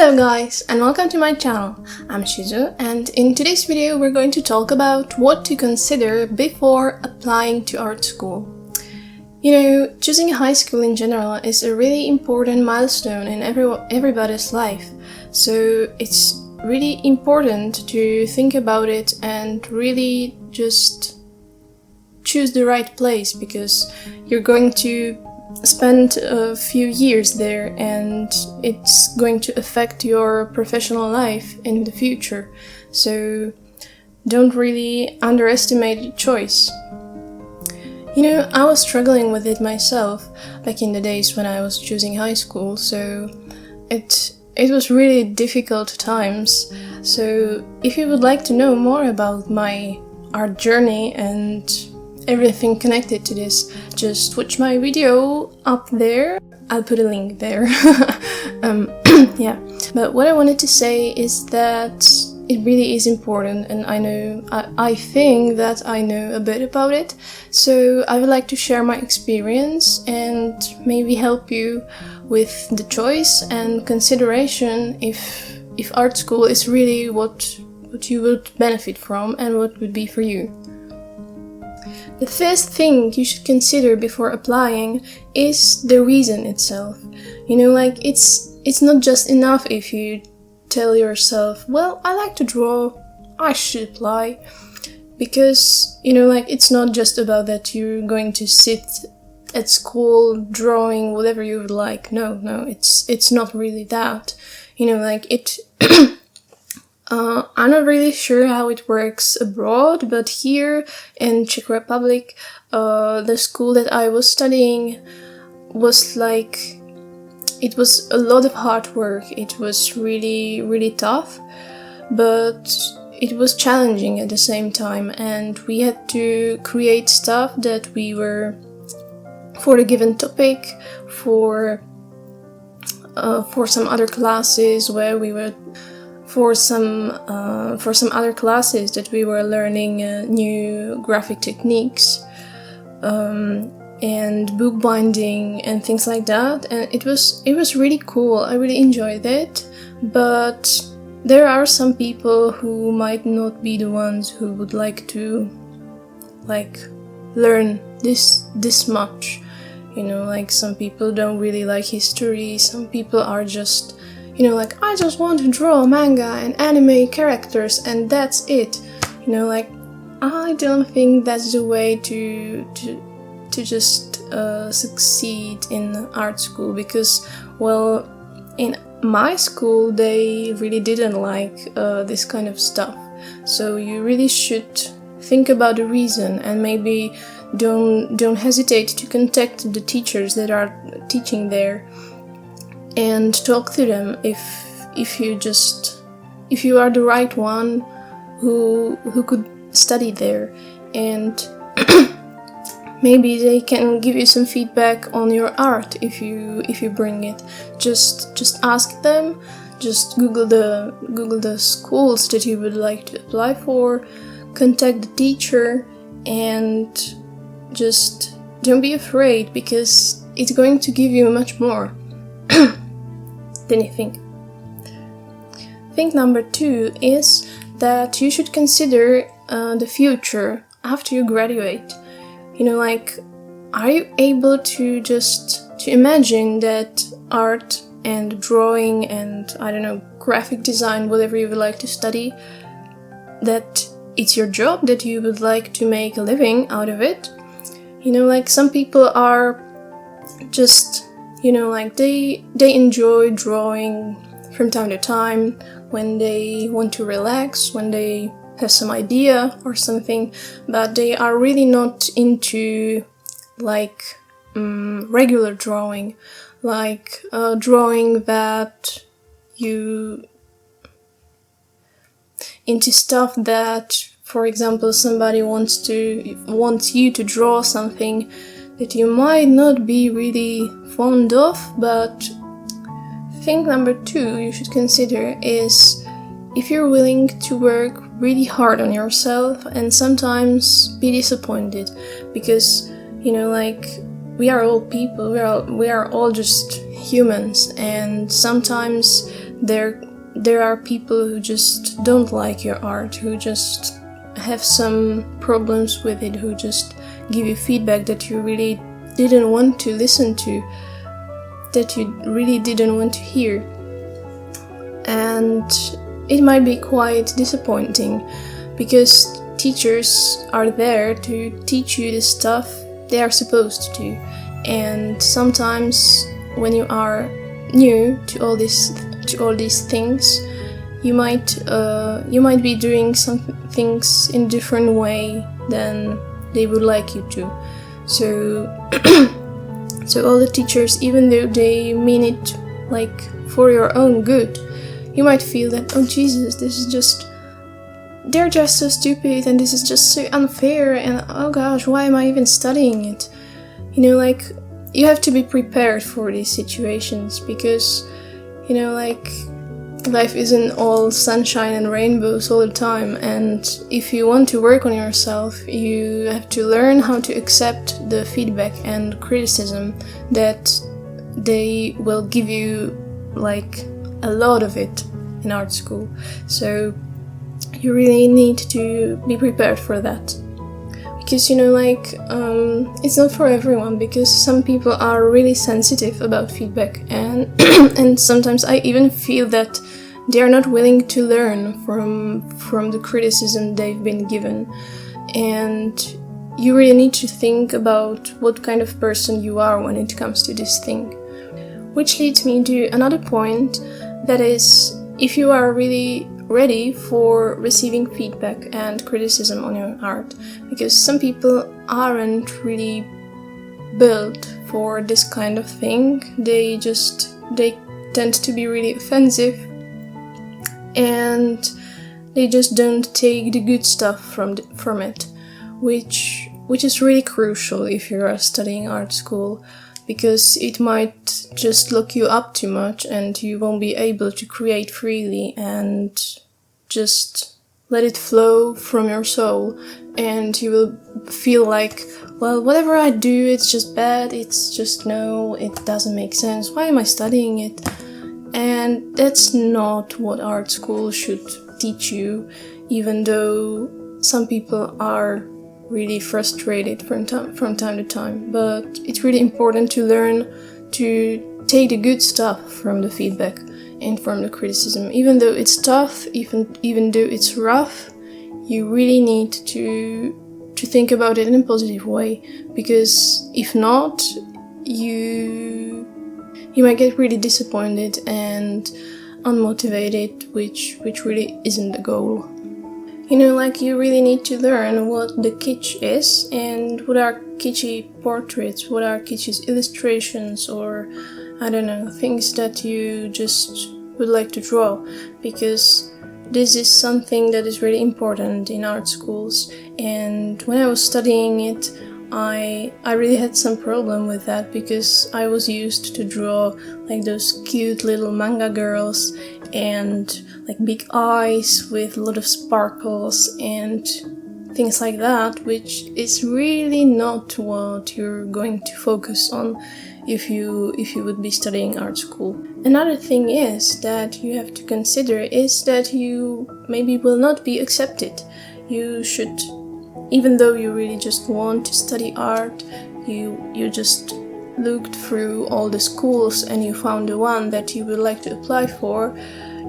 Hello guys, and welcome to my channel. I'm Shizu, and in today's video we're going to talk about what to consider before applying to art school. You know, choosing a high school in general is a really important milestone in everybody's life, so it's really important to think about it and really just choose the right place, because you're going to spend a few years there and it's going to affect your professional life in the future. So don't really underestimate the choice. You know, I was struggling with it myself back in the days when I was choosing high school, so it was really difficult times. So if you would like to know more about my art journey and everything connected to this, just watch my video up there. I'll put a link there. Yeah, but what I wanted to say is that it really is important, and I think that I know a bit about it, so I would like to share my experience and maybe help you with the choice and consideration if art school is really what you would benefit from and what would be for you. The first thing you should consider before applying is the reason itself. You know, like it's not just enough if you tell yourself, well, I like to draw, I should apply. Because, you know, like it's not just about that you're going to sit at school drawing whatever you would like. No, it's not really that. You know, like it I'm not really sure how it works abroad, but here in Czech Republic, the school that I was studying was like, it was a lot of hard work. It was really, really tough, but it was challenging at the same time, and we had to create stuff that we were for a given topic, for some other classes where we were for some other classes that we were learning new graphic techniques and bookbinding and things like that, and it was really cool. I really enjoyed it, but there are some people who might not be the ones who would like to learn this much. You know, like some people don't really like history, some people are just, you know, like, I just want to draw manga and anime characters and that's it. You know, like, I don't think that's the way to just succeed in art school, because, well, in my school they really didn't like this kind of stuff. So you really should think about the reason, and maybe don't hesitate to contact the teachers that are teaching there and talk to them if you are the right one who could study there, and maybe they can give you some feedback on your art if you bring it. Just ask them, just Google the schools that you would like to apply for, contact the teacher, and just don't be afraid, because it's going to give you much more than you think. Thing number 2 is that you should consider the future after you graduate. You know, like, are you able to imagine that art and drawing and, I don't know, graphic design, whatever you would like to study, that it's your job, that you would like to make a living out of it? You know, like, some people are just, you know, like, they enjoy drawing from time to time when they want to relax, when they have some idea or something, but they are really not into, like, regular drawing, like drawing that you into stuff that, for example, somebody wants you to draw something that you might not be really fond of. But thing number 2 you should consider is if you're willing to work really hard on yourself and sometimes be disappointed, because, you know, like, we are all people, we are all just humans, and sometimes there are people who just don't like your art, who just have some problems with it, who just give you feedback that you really didn't want to listen to, that you really didn't want to hear. And it might be quite disappointing, because teachers are there to teach you the stuff they are supposed to. And sometimes when you are new to all these things, you might be doing some things in a different way than they would like you to. So so all the teachers, even though they mean it like for your own good, you might feel that, oh Jesus, they're just so stupid, and this is just so unfair, and oh gosh, why am I even studying it? Like, you have to be prepared for these situations, because, like, life isn't all sunshine and rainbows all the time, and if you want to work on yourself, you have to learn how to accept the feedback and criticism that they will give you, like, a lot of it in art school. So you really need to be prepared for that. Because, it's not for everyone, because some people are really sensitive about feedback, and and sometimes I even feel that they are not willing to learn from the criticism they've been given. And you really need to think about what kind of person you are when it comes to this thing. Which leads me to another point, that is, if you are really ready for receiving feedback and criticism on your art, because some people aren't really built for this kind of thing. They tend to be really offensive, and they just don't take the good stuff from it, which is really crucial if you are studying art school, because it might just lock you up too much, and you won't be able to create freely and just let it flow from your soul, and you will feel like, well, whatever I do, it's just bad, it's just no, it doesn't make sense, why am I studying it? And that's not what art school should teach you, even though some people are really frustrated from time to time. But it's really important to learn to take the good stuff from the feedback and from the criticism. Even though it's tough, even though it's rough, you really need to think about it in a positive way, because if not, you might get really disappointed and unmotivated, which really isn't the goal. You really need to learn what the kitsch is, and what are kitschy portraits, what are kitschy illustrations, or I don't know, things that you just would like to draw, because this is something that is really important in art schools. And when I was studying it, I really had some problem with that, because I was used to draw like those cute little manga girls and like big eyes with a lot of sparkles and things like that, which is really not what you're going to focus on if you would be studying art school. Another thing is that you have to consider is that you maybe will not be accepted. You should, even though you really just want to study art, you just looked through all the schools and you found the one that you would like to apply for,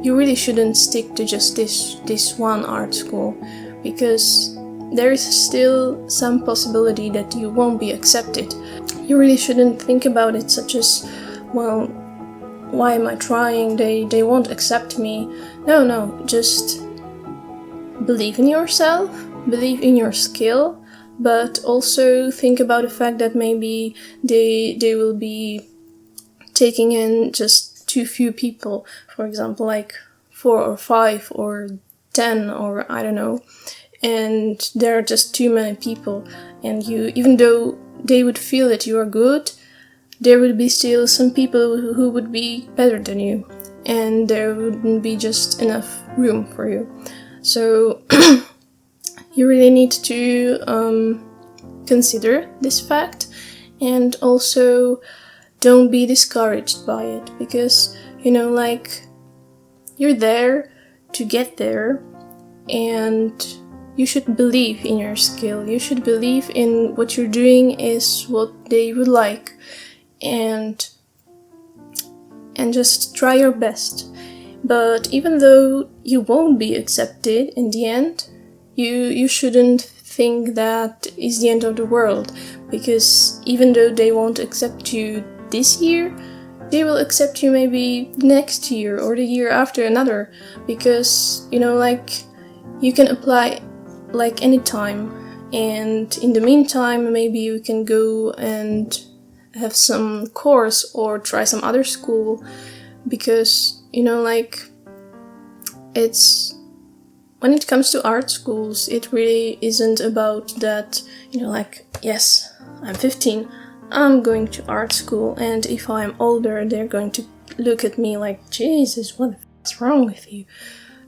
you really shouldn't stick to just this one art school, because there is still some possibility that you won't be accepted. You really shouldn't think about it such as, well, why am I trying? They won't accept me. No, just believe in yourself, believe in your skill, but also think about the fact that maybe they will be taking in just too few people, for example, like 4 or 5 or 10 or I don't know, and there are just too many people, and you, even though they would feel that you are good, there would be still some people who would be better than you, and there wouldn't be just enough room for you. So you really need to consider this fact, and also don't be discouraged by it, because you're there to get there, and you should believe in your skill. You should believe in what you're doing is what they would like, and just try your best. But even though you won't be accepted in the end, you shouldn't think that is the end of the world, because even though they won't accept you this year, they will accept you maybe next year or the year after another, because you can apply anytime, and in the meantime maybe you can go and have some course or try some other school, because it's when it comes to art schools, it really isn't about that, yes, I'm 15, I'm going to art school, and if I'm older, they're going to look at me like, Jesus, what the f***'s wrong with you?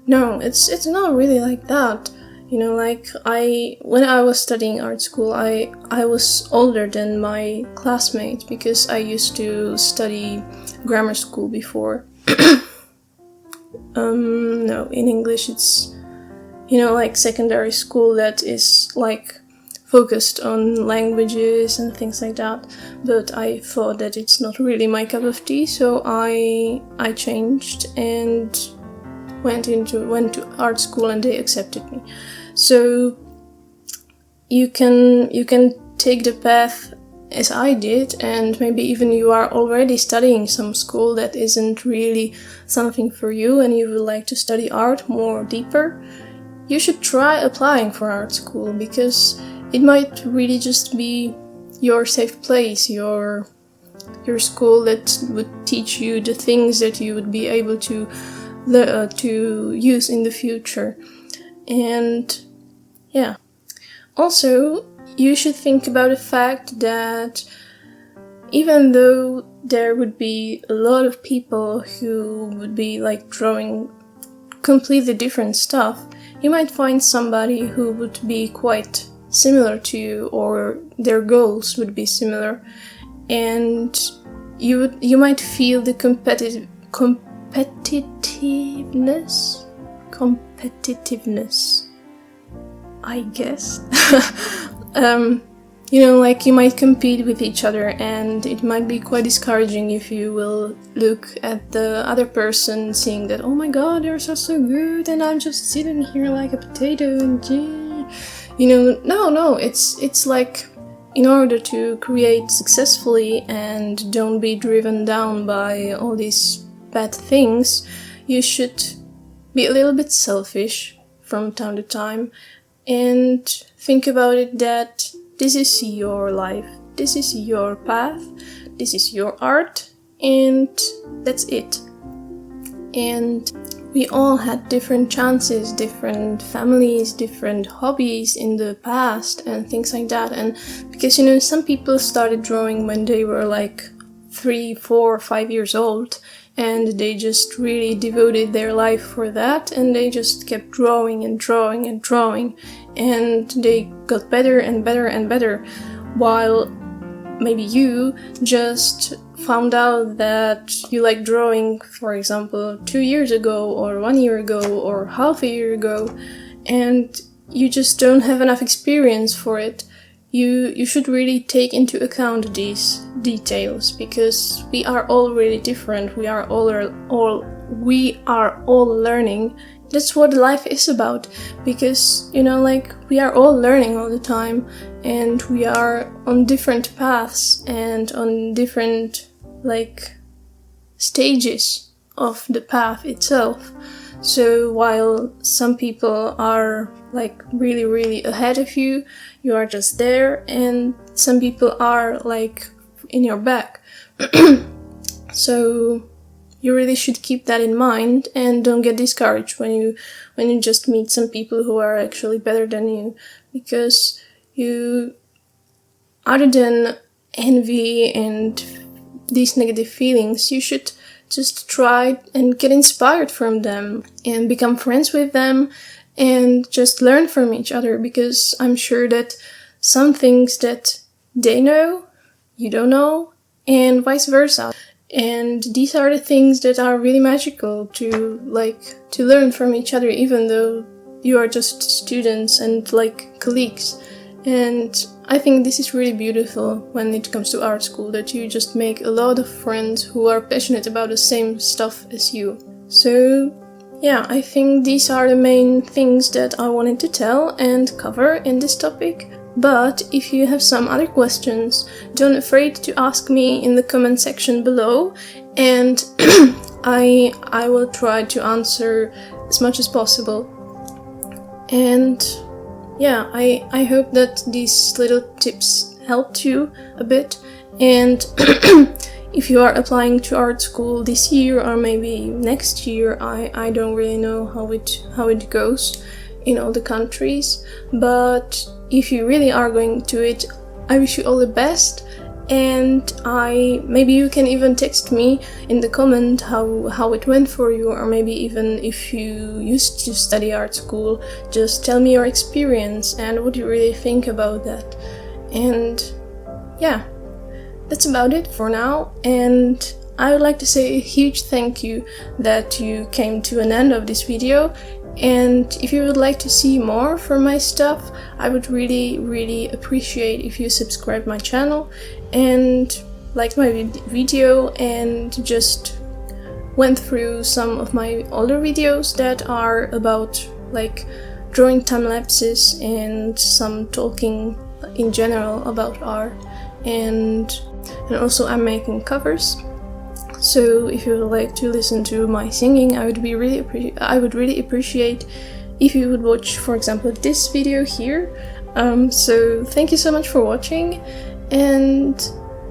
No, it's not really like that. When I was studying art school, I was older than my classmates, because I used to study grammar school before. No, in English it's, secondary school that is, focused on languages and things like that. But I thought that it's not really my cup of tea, so I changed and went to art school, and they accepted me. So you can take the path as I did, and maybe even you are already studying some school that isn't really something for you, and you would like to study art more deeper. You should try applying for art school, because it might really just be your safe place, your school that would teach you the things that you would be able to use in the future. And yeah. Also, you should think about the fact that even though there would be a lot of people who would be drawing completely different stuff, you might find somebody who would be quite similar to you, or their goals would be similar, and you might feel the competitiveness, I guess. You might compete with each other, and it might be quite discouraging if you will look at the other person, seeing that, oh my god, they're so good, and I'm just sitting here like a potato, and no, it's like, in order to create successfully and don't be driven down by all these bad things, you should be a little bit selfish from time to time, and think about it that this is your life, this is your path, this is your art, and that's it. And we all had different chances, different families, different hobbies in the past, and things like that. And because, some people started drawing when they were 3, 4, 5 years old, and they just really devoted their life for that, and they just kept drawing and drawing and drawing, and they got better and better and better, while maybe you just found out that you like drawing, for example, 2 years ago, or 1 year ago, or half a year ago, and you just don't have enough experience for it. You should really take into account these details, because we are all really different. We are all learning. That's what life is about, because we are all learning all the time, and we are on different paths and on different stages of the path itself. So while some people are really, really ahead of you, you are just there, and some people are in your back. So you really should keep that in mind, and don't get discouraged when you just meet some people who are actually better than you, because you, other than envy and these negative feelings, you should just try and get inspired from them and become friends with them and just learn from each other, because I'm sure that some things that they know, you don't know, and vice versa. And these are the things that are really magical to learn from each other, even though you are just students and like colleagues. And I think this is really beautiful when it comes to art school, that you just make a lot of friends who are passionate about the same stuff as you. So yeah, I think these are the main things that I wanted to tell and cover in this topic. But if you have some other questions, don't be afraid to ask me in the comment section below, and I will try to answer as much as possible. And yeah, I hope that these little tips helped you a bit. And if you are applying to art school this year or maybe next year, I don't really know how it goes in all the countries, but if you really are going to it, I wish you all the best. And maybe you can even text me in the comment how it went for you, or maybe even if you used to study art school, just tell me your experience and what you really think about that. And yeah, that's about it for now, and I would like to say a huge thank you that you came to an end of this video. And if you would like to see more from my stuff, I would really appreciate if you subscribe my channel and liked my video and just went through some of my older videos that are about like drawing time lapses and some talking in general about art, and also I'm making covers. So if you would like to listen to my singing, I would really appreciate if you would watch, for example, this video here. So thank you so much for watching, and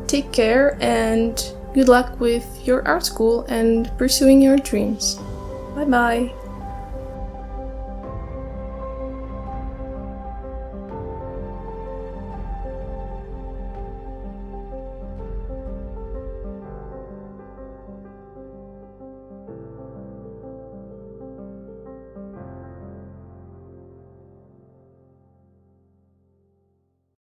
take care, and good luck with your art school and pursuing your dreams. Bye bye!